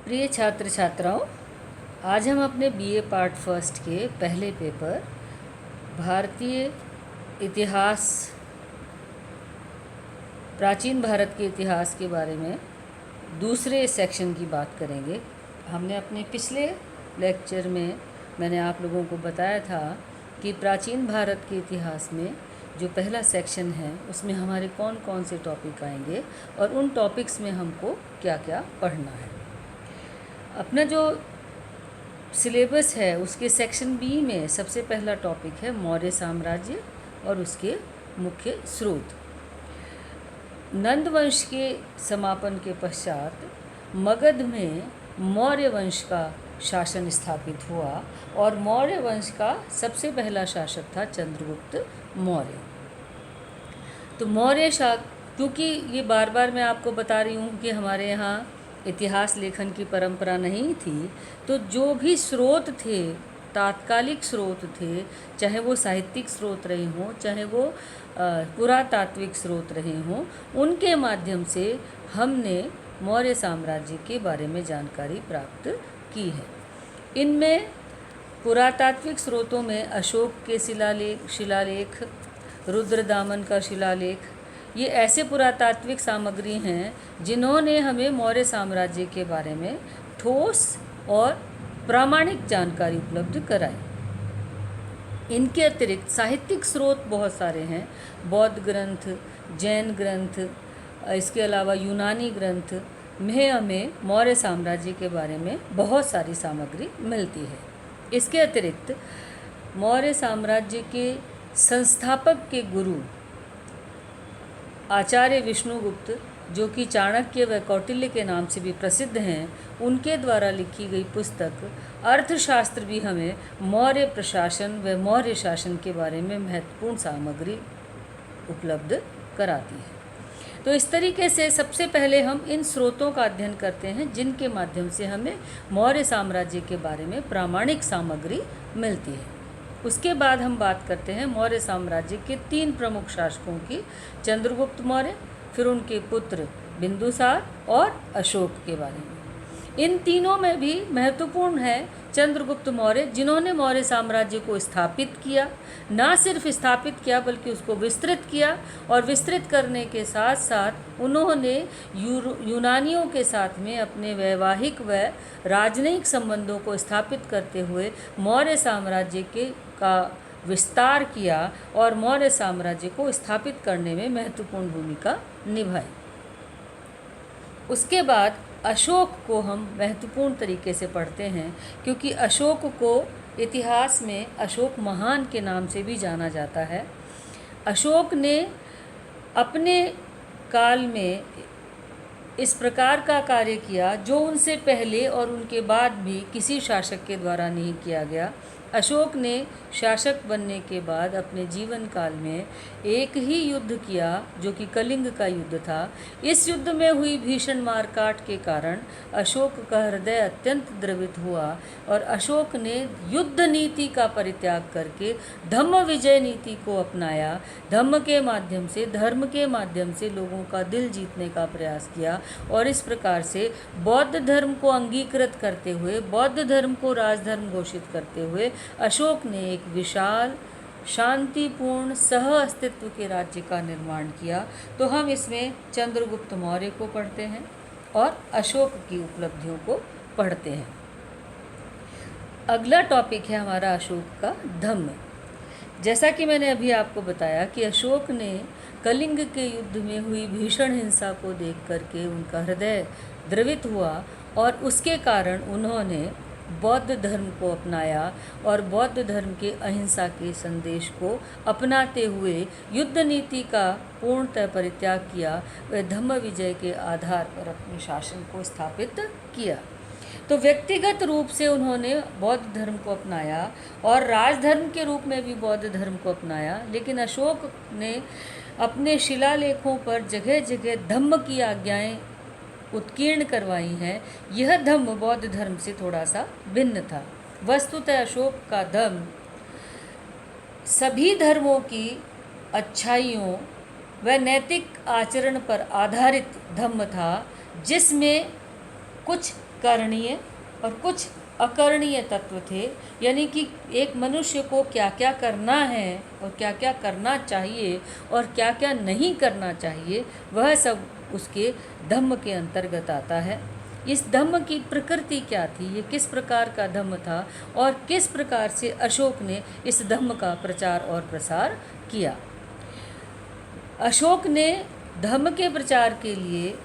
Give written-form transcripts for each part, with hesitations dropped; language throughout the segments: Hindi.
प्रिय छात्र छात्राओं, आज हम अपने बीए पार्ट फर्स्ट के पहले पेपर भारतीय इतिहास, प्राचीन भारत के इतिहास के बारे में दूसरे सेक्शन की बात करेंगे। हमने अपने पिछले लेक्चर में मैंने आप लोगों को बताया था कि प्राचीन भारत के इतिहास में जो पहला सेक्शन है उसमें हमारे कौन कौन से टॉपिक आएंगे और उन टॉपिक्स में हमको क्या क्या पढ़ना है। अपना जो सिलेबस है उसके सेक्शन बी में सबसे पहला टॉपिक है मौर्य साम्राज्य और उसके मुख्य स्रोत। नंद वंश के समापन के पश्चात मगध में मौर्य वंश का शासन स्थापित हुआ और मौर्य वंश का सबसे पहला शासक था चंद्रगुप्त मौर्य। तो क्योंकि ये बार बार मैं आपको बता रही हूँ कि हमारे यहाँ इतिहास लेखन की परंपरा नहीं थी, तो जो भी स्रोत थे, तात्कालिक स्रोत थे, चाहे वो साहित्यिक स्रोत रहे हों, चाहे वो पुरातात्विक स्रोत रहे हों, उनके माध्यम से हमने मौर्य साम्राज्य के बारे में जानकारी प्राप्त की है। इनमें पुरातात्विक स्रोतों में अशोक के शिलालेख, रुद्रदामन का शिलालेख, ये ऐसे पुरातात्विक सामग्री हैं जिन्होंने हमें मौर्य साम्राज्य के बारे में ठोस और प्रामाणिक जानकारी उपलब्ध कराई। इनके अतिरिक्त साहित्यिक स्रोत बहुत सारे हैं, बौद्ध ग्रंथ, जैन ग्रंथ, इसके अलावा यूनानी ग्रंथ में हमें मौर्य साम्राज्य के बारे में बहुत सारी सामग्री मिलती है। इसके अतिरिक्त मौर्य साम्राज्य के संस्थापक के गुरु आचार्य विष्णुगुप्त, जो कि चाणक्य व कौटिल्य के नाम से भी प्रसिद्ध हैं, उनके द्वारा लिखी गई पुस्तक अर्थशास्त्र भी हमें मौर्य प्रशासन व मौर्य शासन के बारे में महत्वपूर्ण सामग्री उपलब्ध कराती है। तो इस तरीके से सबसे पहले हम इन स्रोतों का अध्ययन करते हैं जिनके माध्यम से हमें मौर्य साम्राज्य के बारे में प्रामाणिक सामग्री मिलती है। उसके बाद हम बात करते हैं मौर्य साम्राज्य के 3 प्रमुख शासकों की, चंद्रगुप्त मौर्य, फिर उनके पुत्र बिंदुसार और अशोक के बारे में। इन तीनों में भी महत्वपूर्ण है चंद्रगुप्त मौर्य, जिन्होंने मौर्य साम्राज्य को स्थापित किया। ना सिर्फ स्थापित किया बल्कि उसको विस्तृत किया, और विस्तृत करने के साथ साथ उन्होंने यूनानियों के साथ में अपने वैवाहिक व राजनयिक संबंधों को स्थापित करते हुए मौर्य साम्राज्य का विस्तार किया और मौर्य साम्राज्य को स्थापित करने में महत्वपूर्ण भूमिका निभाई। उसके बाद अशोक को हम महत्वपूर्ण तरीके से पढ़ते हैं, क्योंकि अशोक को इतिहास में अशोक महान के नाम से भी जाना जाता है। अशोक ने अपने काल में इस प्रकार का कार्य किया जो उनसे पहले और उनके बाद भी किसी शासक के द्वारा नहीं किया गया। अशोक ने शासक बनने के बाद अपने जीवन काल में एक ही युद्ध किया, जो कि कलिंग का युद्ध था। इस युद्ध में हुई भीषण मारकाट के कारण अशोक का हृदय अत्यंत द्रवित हुआ और अशोक ने युद्ध नीति का परित्याग करके धम्म विजय नीति को अपनाया। धम्म के माध्यम से, धर्म के माध्यम से लोगों का दिल जीतने का प्रयास किया और इस प्रकार से बौद्ध धर्म को अंगीकृत करते हुए, बौद्ध धर्म को राजधर्म घोषित करते हुए अशोक ने एक विशाल, शांतिपूर्ण सह अस्तित्व के राज्य का निर्माण किया। तो हम इसमें चंद्रगुप्त मौर्य को पढ़ते हैं और अशोक की उपलब्धियों को पढ़ते हैं। अगला टॉपिक है हमारा अशोक का धम्म। जैसा कि मैंने अभी आपको बताया कि अशोक ने कलिंग के युद्ध में हुई भीषण हिंसा को देख करके उनका हृदय द्रवित हुआ और उसके कारण उन्होंने बौद्ध धर्म को अपनाया और बौद्ध धर्म के अहिंसा के संदेश को अपनाते हुए युद्ध नीति का पूर्णतः परित्याग किया व धम्म विजय के आधार पर अपने शासन को स्थापित किया। तो व्यक्तिगत रूप से उन्होंने बौद्ध धर्म को अपनाया और राजधर्म के रूप में भी बौद्ध धर्म को अपनाया, लेकिन अशोक ने अपने शिलालेखों पर जगह जगह धम्म की आज्ञाएं उत्कीर्ण करवाई हैं। यह धम्म बौद्ध धर्म से थोड़ा सा भिन्न था। वस्तुतः अशोक का धम्म सभी धर्मों की अच्छाइयों व नैतिक आचरण पर आधारित धम्म था, जिसमें कुछ करणीय और कुछ अकरणीय तत्व थे। यानी कि एक मनुष्य को क्या क्या करना है और क्या क्या करना चाहिए और क्या क्या नहीं करना चाहिए, वह सब उसके धम्म के अंतर्गत आता है। इस धम्म की प्रकृति क्या थी, ये किस प्रकार का धम्म था और किस प्रकार से अशोक ने इस धम्म का प्रचार और प्रसार किया। अशोक ने धम्म के प्रचार के लिए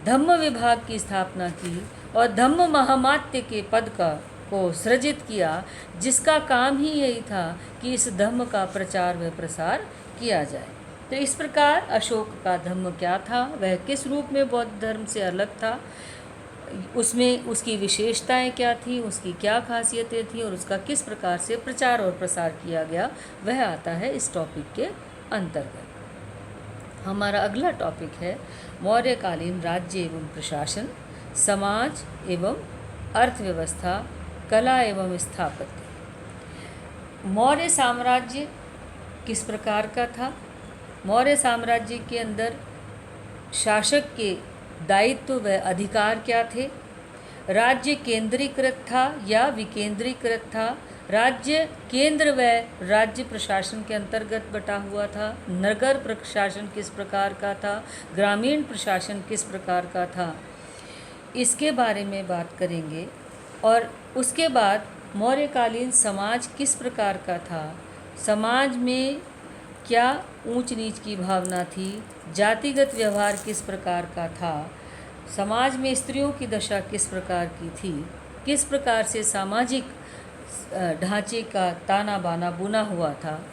धम्म विभाग की स्थापना की और धम्म महामात्य के पद को सृजित किया, जिसका काम ही यही था कि इस धम्म का प्रचार व प्रसार किया जाए। तो इस प्रकार अशोक का धम्म क्या था, वह किस रूप में बौद्ध धर्म से अलग था, उसमें उसकी विशेषताएं क्या थी, उसकी क्या खासियतें थी और उसका किस प्रकार से प्रचार और प्रसार किया गया, वह आता है इस टॉपिक के अंतर्गत। हमारा अगला टॉपिक है मौर्यकालीन राज्य एवं प्रशासन, समाज एवं अर्थव्यवस्था, कला एवं स्थापत्य। मौर्य साम्राज्य किस प्रकार का था? मौर्य साम्राज्य के अंदर शासक के दायित्व व अधिकार क्या थे? राज्य केंद्रीकृत था या विकेंद्रीकृत था? राज्य केंद्र व राज्य प्रशासन के अंतर्गत बटा हुआ था? नगर प्रशासन किस प्रकार का था? ग्रामीण प्रशासन किस प्रकार का था? इसके बारे में बात करेंगे। और उसके बाद मौर्यकालीन समाज किस प्रकार का था? समाज में क्या ऊंच नीच की भावना थी? जातिगत व्यवहार किस प्रकार का था? समाज में स्त्रियों की दशा किस प्रकार की थी? किस प्रकार से सामाजिक ढांचे का ताना बाना बुना हुआ था?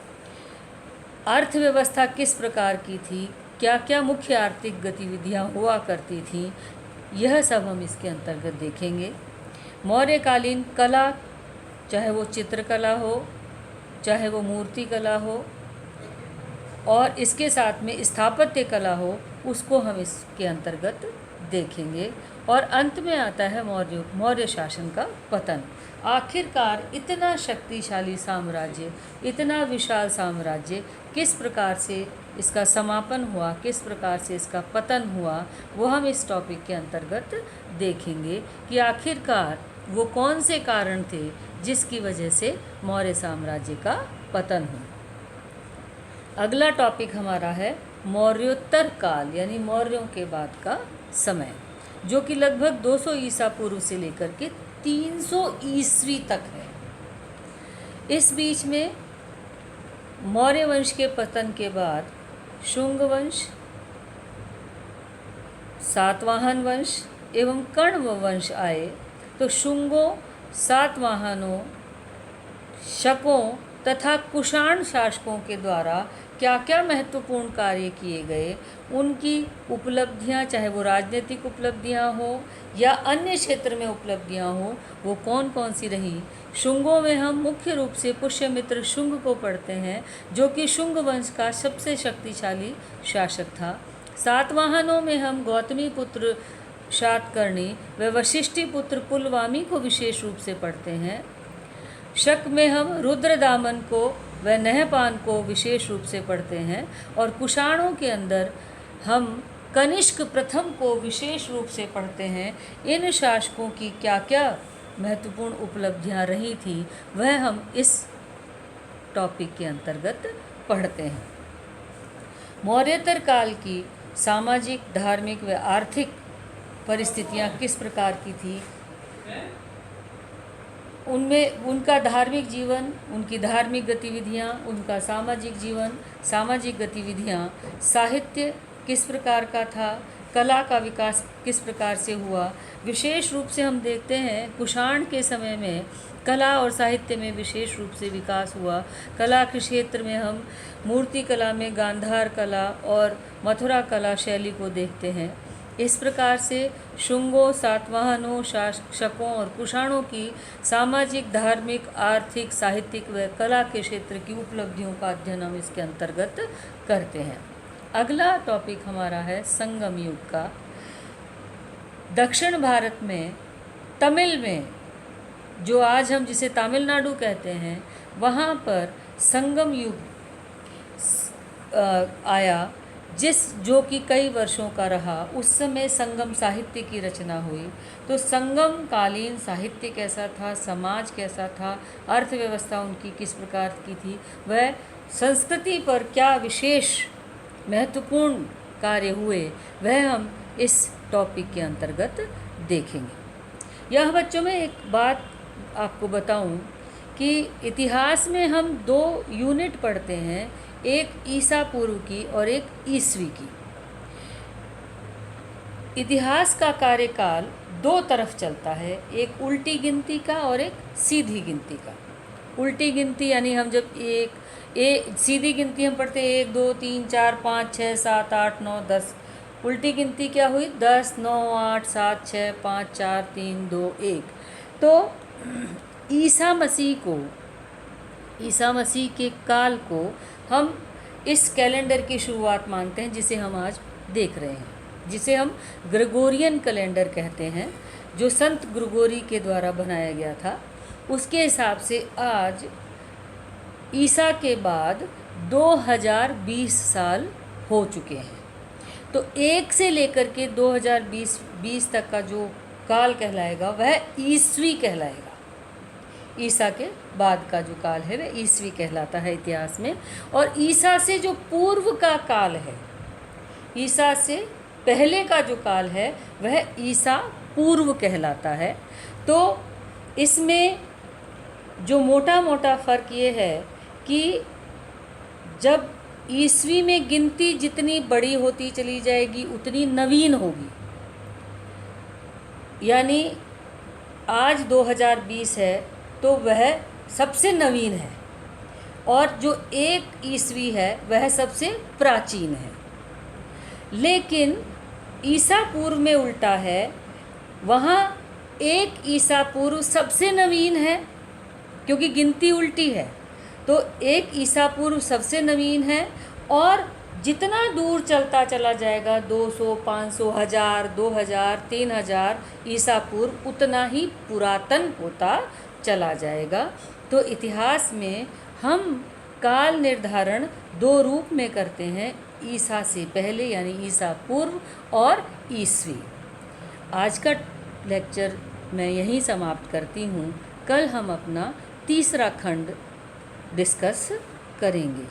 अर्थव्यवस्था किस प्रकार की थी? क्या क्या मुख्य आर्थिक गतिविधियां हुआ करती थीं? यह सब हम इसके अंतर्गत देखेंगे। मौर्यकालीन कला, चाहे वो चित्रकला हो, चाहे वो मूर्ति कला हो, और इसके साथ में स्थापत्य कला हो, उसको हम इसके अंतर्गत देखेंगे। और अंत में आता है मौर्य शासन का पतन। आखिरकार इतना शक्तिशाली साम्राज्य, इतना विशाल साम्राज्य, किस प्रकार से इसका समापन हुआ, किस प्रकार से इसका पतन हुआ, वो हम इस टॉपिक के अंतर्गत देखेंगे कि आखिरकार वो कौन से कारण थे जिसकी वजह से मौर्य साम्राज्य का पतन हुआ। अगला टॉपिक हमारा है मौर्योत्तर काल, यानी मौर्यों के बाद का समय, जो कि लगभग 200 ईसा पूर्व से लेकर के 300 ईस्वी तक है। इस बीच में मौर्य वंश के पतन के बाद शुंग वंश, सातवाहन वंश एवं कण्व वंश आए। तो शुंगों, सातवाहनों, शकों तथा कुषाण शासकों के द्वारा क्या क्या महत्वपूर्ण कार्य किए गए, उनकी उपलब्धियां, चाहे वो राजनीतिक उपलब्धियां हो या अन्य क्षेत्र में उपलब्धियां हो, वो कौन कौन सी रही। शुंगों में हम मुख्य रूप से पुष्यमित्र शुंग को पढ़ते हैं, जो कि शुंग वंश का सबसे शक्तिशाली शासक था। सातवाहनों में हम गौतमी पुत्र शातकर्णी व वशिष्ठी पुत्र पुलवामी को विशेष रूप से पढ़ते हैं। शक में हम रुद्रदामन को व नहपान को विशेष रूप से पढ़ते हैं। और कुषाणों के अंदर हम कनिष्क प्रथम को विशेष रूप से पढ़ते हैं। इन शासकों की क्या क्या महत्वपूर्ण उपलब्धियां रही थी, वह हम इस टॉपिक के अंतर्गत पढ़ते हैं। मौर्योत्तर काल की सामाजिक, धार्मिक व आर्थिक परिस्थितियां किस प्रकार की थी, उनमें उनका धार्मिक जीवन, उनकी धार्मिक गतिविधियां, उनका सामाजिक जीवन, सामाजिक गतिविधियां, साहित्य किस प्रकार का था, कला का विकास किस प्रकार से हुआ। विशेष रूप से हम देखते हैं कुषाण के समय में कला और साहित्य में विशेष रूप से विकास हुआ। कला के क्षेत्र में हम मूर्ति कला में गांधार कला और मथुरा कला शैली को देखते हैं। इस प्रकार से शुंगों, सातवाहनों, शकों और कुषाणों की सामाजिक, धार्मिक, आर्थिक, साहित्यिक व कला के क्षेत्र की उपलब्धियों का अध्ययन हम इसके अंतर्गत करते हैं। अगला टॉपिक हमारा है संगम युग का। दक्षिण भारत में, तमिल में, जो आज हम जिसे तमिलनाडु कहते हैं, वहाँ पर संगम युग आया। जो कि कई वर्षों का रहा, उस समय संगम साहित्य की रचना हुई। तो संगम कालीन साहित्य कैसा था, समाज कैसा था, अर्थव्यवस्था उनकी किस प्रकार की थी, वह संस्कृति पर क्या विशेष महत्वपूर्ण कार्य हुए, वह हम इस टॉपिक के अंतर्गत देखेंगे। यह बच्चों में एक बात आपको बताऊं कि इतिहास में हम 2 यूनिट पढ़ते हैं, एक ईसा पूर्व की और एक ईसवी की। इतिहास का कार्यकाल 2 तरफ चलता है, एक उल्टी गिनती का और एक सीधी गिनती का। उल्टी गिनती यानी हम जब सीधी गिनती हम पढ़ते हैं 1 2 3 4 5 6 7 8 9 10। उल्टी गिनती क्या हुई? 10 9 8 7 6 5 4 3 2 1। तो ईसा मसीह के काल को हम इस कैलेंडर की शुरुआत मानते हैं, जिसे हम आज देख रहे हैं, जिसे हम ग्रेगोरियन कैलेंडर कहते हैं, जो संत ग्रेगोरी के द्वारा बनाया गया था। उसके हिसाब से आज ईसा के बाद 2020 साल हो चुके हैं। तो 1 से लेकर के 2020 तक का जो काल कहलाएगा वह ईसवी कहलाएगा। ईसा के बाद का जो काल है वह ईसवी कहलाता है इतिहास में। और ईसा से जो पूर्व का काल है, ईसा से पहले का जो काल है वह ईसा पूर्व कहलाता है। तो इसमें जो मोटा मोटा फ़र्क ये है कि जब ईसवी में गिनती जितनी बड़ी होती चली जाएगी उतनी नवीन होगी। यानी आज 2020 है तो वह सबसे नवीन है, और जो 1 ईसवी है वह सबसे प्राचीन है। लेकिन ईसा पूर्व में उल्टा है, वहाँ 1 ईसा पूर्व सबसे नवीन है, क्योंकि गिनती उल्टी है। तो 1 ईसा पूर्व सबसे नवीन है, और जितना दूर चलता चला जाएगा 200 500 1000 2000 3000 ईसा पूर्व उतना ही पुरातन होता चला जाएगा। तो इतिहास में हम काल निर्धारण 2 रूप में करते हैं, ईसा से पहले यानी ईसा पूर्व और ईसवी। आज का लेक्चर मैं यहीं समाप्त करती हूँ। कल हम अपना तीसरा खंड डिस्कस करेंगे।